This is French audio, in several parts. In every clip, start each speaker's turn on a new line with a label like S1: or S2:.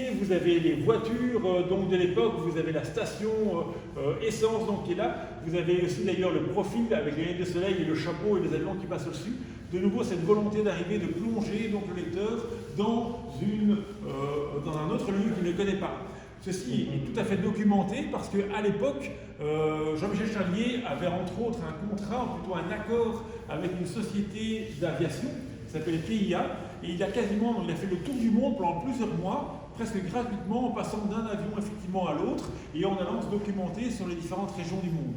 S1: côté, vous avez les voitures donc de l'époque, vous avez la station essence donc, qui est là. Vous avez aussi d'ailleurs le profil avec les lunettes de soleil et le chapeau et les avions qui passent au-dessus. De nouveau, cette volonté d'arriver, de plonger donc, le lecteur dans un autre lieu qu'il ne connaît pas. Ceci est tout à fait documenté parce qu'à l'époque, Jean-Michel Charlier avait entre autres un contrat, ou plutôt un accord avec une société d'aviation qui s'appelle TIA, et il a fait le tour du monde pendant plusieurs mois, presque gratuitement, en passant d'un avion effectivement à l'autre et en allant se documenter sur les différentes régions du monde.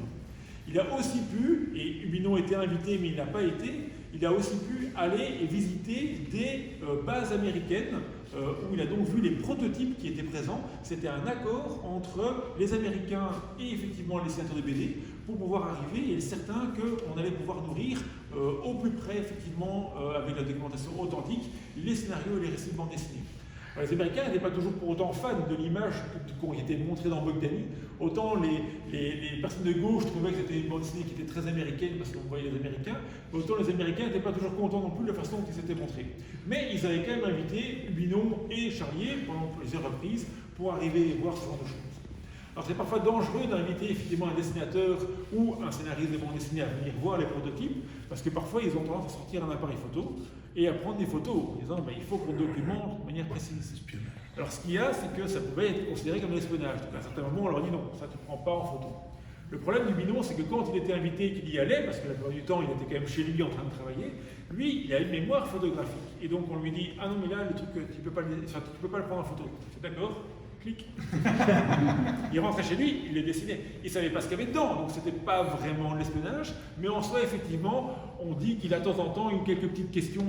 S1: Il a aussi pu, et Hubinot était invité mais il n'a pas été, il a aussi pu aller et visiter des bases américaines où il a donc vu les prototypes qui étaient présents. C'était un accord entre les Américains et effectivement les dessinateurs de BD pour pouvoir arriver et être certain qu'on allait pouvoir nourrir au plus près effectivement avec la documentation authentique les scénarios et les récits de bande dessinée. Alors, les Américains n'étaient pas toujours pour autant fans de l'image qui était montrée dans Bogdanny. Autant les personnes de gauche trouvaient que c'était une bande dessinée qui était très américaine parce qu'on voyait les Américains, autant les Américains n'étaient pas toujours contents non plus de la façon dont ils s'étaient montrés. Mais ils avaient quand même invité Hubinot et Charlier pendant plusieurs reprises pour arriver et voir ce genre de choses. Alors c'est parfois dangereux d'inviter effectivement un dessinateur ou un scénariste de bande dessinée à venir voir les prototypes, parce que parfois ils ont tendance à sortir un appareil photo et à prendre des photos en disant il faut qu'on documente de manière précise. Alors ce qu'il y a, c'est que ça pouvait être considéré comme de l'espionnage. Donc à un certain moment, on leur dit non, ça ne te prend pas en photo. Le problème du Hubinot, c'est que quand il était invité et qu'il y allait, parce que la plupart du temps il était quand même chez lui en train de travailler, lui il a une mémoire photographique. Et donc on lui dit ah non mais là le truc tu peux pas le prendre en photo. C'est d'accord? Clic. Il rentrait chez lui, il les dessinait. Il ne savait pas ce qu'il y avait dedans, donc ce n'était pas vraiment de l'espionnage, mais en soi, effectivement, on dit qu'il a de temps en temps eu quelques petites questions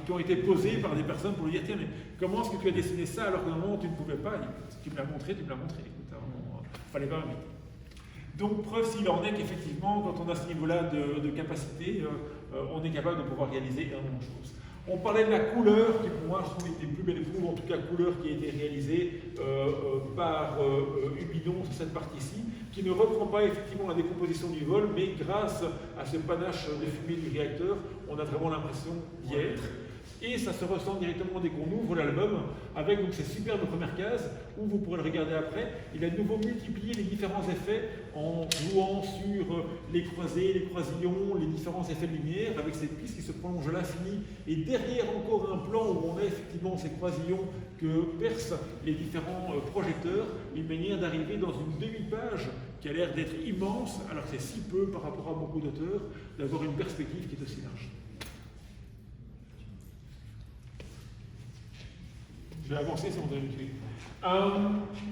S1: qui ont été posées par des personnes pour lui dire tiens, mais comment est-ce que tu as dessiné ça alors qu'à un moment tu ne pouvais pas? Tu me l'as montré, tu me l'as montré. Écoute, à un moment, il ne fallait pas m'inviter. Donc, preuve s'il en est qu'effectivement, quand on a ce niveau-là de capacité, on est capable de pouvoir réaliser énormément de choses. On parlait de la couleur, qui pour moi, je trouve, était plus belle éprouve, en tout cas, couleur qui a été réalisée par Hubinot sur cette partie-ci, qui ne reprend pas effectivement la décomposition du vol, mais grâce à ce panache de fumée du réacteur, on a vraiment l'impression d'y être. Et ça se ressent directement dès qu'on ouvre l'album, avec donc ces superbes premières cases, où vous pourrez le regarder après. Il a de nouveau multiplié les différents effets en jouant sur les croisés, les croisillons, les différents effets de lumière, avec cette piste qui se prolonge à l'infini. Et derrière encore un plan où on a effectivement ces croisillons que percent les différents projecteurs, une manière d'arriver dans une demi-page qui a l'air d'être immense, alors que c'est si peu par rapport à beaucoup d'auteurs, d'avoir une perspective qui est aussi large. Je vais avancer sans vous habituer.